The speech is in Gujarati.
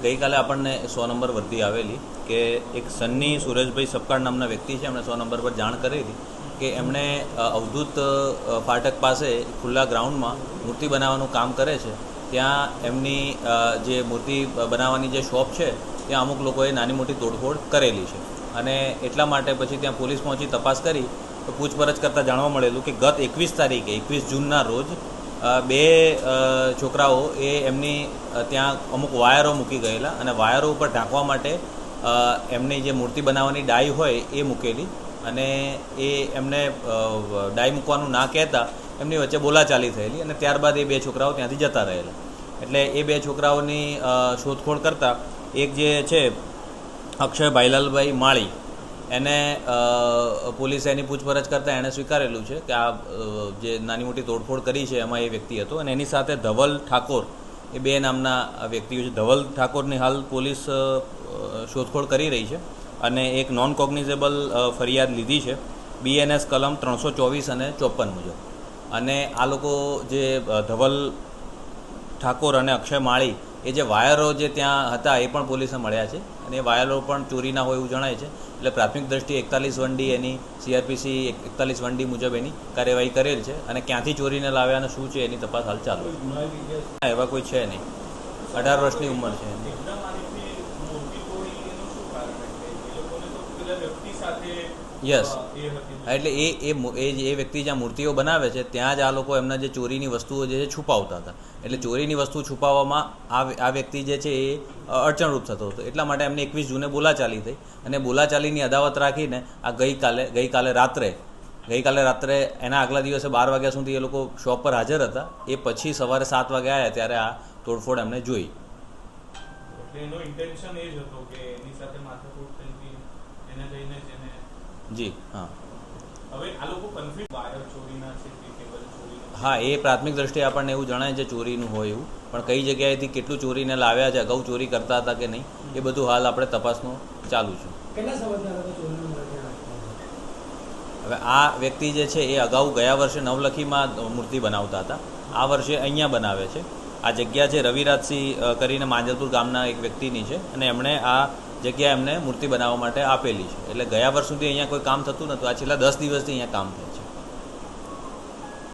ગઈકાલે આપણને 100 નંબર વર્દી આવેલી કે એક સન્ની સુરેશભાઈ સપકાળ નામના વ્યક્તિ છે. એમણે 100 નંબર પર જાણ કરેલી કે એમણે અવધૂત ફાટક પાસે ખુલ્લા ગ્રાઉન્ડમાં મૂર્તિ બનાવવાનું કામ કરે છે. ત્યાં એમની જે મૂર્તિ બનાવવાની જે શોપ છે ત્યાં અમુક લોકોએ નાની મોટી તોડફોડ કરેલી છે અને એટલા માટે પછી ત્યાં પોલીસ પહોંચી તપાસ કરી તો પૂછપરછ કરતાં જાણવા મળેલું કે ગત 21 જૂનના રોજ બે છોકરાઓ એ એમની ત્યાં અમુક વાયરો મૂકી ગયેલા અને વાયરો ઉપર ઢાંકવા માટે એમની જે મૂર્તિ બનાવવાની ડાઈ હોય એ મૂકેલી અને એ એમને ડાઈ મૂકવાનું ના કહેતા એમની વચ્ચે બોલાચાલી થયેલી અને ત્યારબાદ એ બે છોકરાઓ ત્યાંથી જતા રહેલા. એટલે એ બે છોકરાઓની શોધખોળ કરતાં એક જે છે અક્ષય ભાઈલાલભાઈ માળી એને પોલીસે એની પૂછપરછ કરતાં એણે સ્વીકારેલું છે કે આ જે નાની મોટી તોડફોડ કરી છે એમાં એ વ્યક્તિ હતો અને એની સાથે ધવલ ઠાકોર એ બે નામના વ્યક્તિઓ છે. ધવલ ઠાકોરની હાલ પોલીસ શોધખોળ કરી રહી છે અને એક નોન કોગ્નિઝેબલ ફરિયાદ લીધી છે BNS કલમ 324 અને 54 મુજબ. અને આ લોકો જે ધવલ ઠાકોર અને અક્ષય માળી એ જે વાયરો જે ત્યાં હતા એ પણ પોલીસને મળ્યા છે અને એ વાયરો પણ ચોરીના હોય એવું જણાય છે. એટલે પ્રાથમિક દ્રષ્ટિએ 41(1D એની CRPC 41(1D મુજબ એની કાર્યવાહી કરેલ છે અને ક્યાંથી ચોરીને લાવ્યા અને શું છે એની તપાસ હાલ ચાલુ છે. એવા કોઈ છે નહીં. 18 વર્ષની ઉંમર છે એની. યસ, એટલે એ વ્યક્તિ જ્યાં મૂર્તિઓ બનાવે છે ત્યાં જ આ લોકો એમના જે ચોરીની વસ્તુઓ જે છે છુપાવતા હતા. એટલે ચોરીની વસ્તુ છુપાવવામાં આ વ્યક્તિ જે છે એ અડચણરૂપ થતો હતો. એટલા માટે એમને 21 જૂને બોલાચાલી થઈ અને બોલાચાલીની અદાવત રાખીને આ ગઈકાલે રાત્રે એના આગલા દિવસે 12 વાગ્યા સુધી એ લોકો શોપ પર હાજર હતા. એ પછી સવારે 7 વાગે આવ્યા ત્યારે આ તોડફોડ એમને જોઈ. જી હા. હા, એ પ્રાથમિક દ્રષ્ટિએ આપણને એવું જણાય છે ચોરીનું હોય એવું, પણ કઈ જગ્યાએથી કેટલું ચોરીને લાવ્યા છે, અગાઉ ચોરી કરતા હતા કે નહીં એ બધું હાલ આપણે તપાસનું ચાલુ છે. હવે આ વ્યક્તિ જે છે એ અગાઉ ગયા વર્ષે નવલખીમાં મૂર્તિ બનાવતા હતા. આ વર્ષે અહીંયા બનાવે છે. આ જગ્યા છે રવિરાજસિંહ કરીને માંજલપુર ગામના એક વ્યક્તિની છે અને એમણે આ જગ્યા એમને મૂર્તિ બનાવવા માટે આપેલી છે. એટલે ગયા વર્ષ સુધી અહીંયા કોઈ કામ થતું નહોતું. આ છેલ્લા 10 દિવસથી અહીંયા કામ થાય.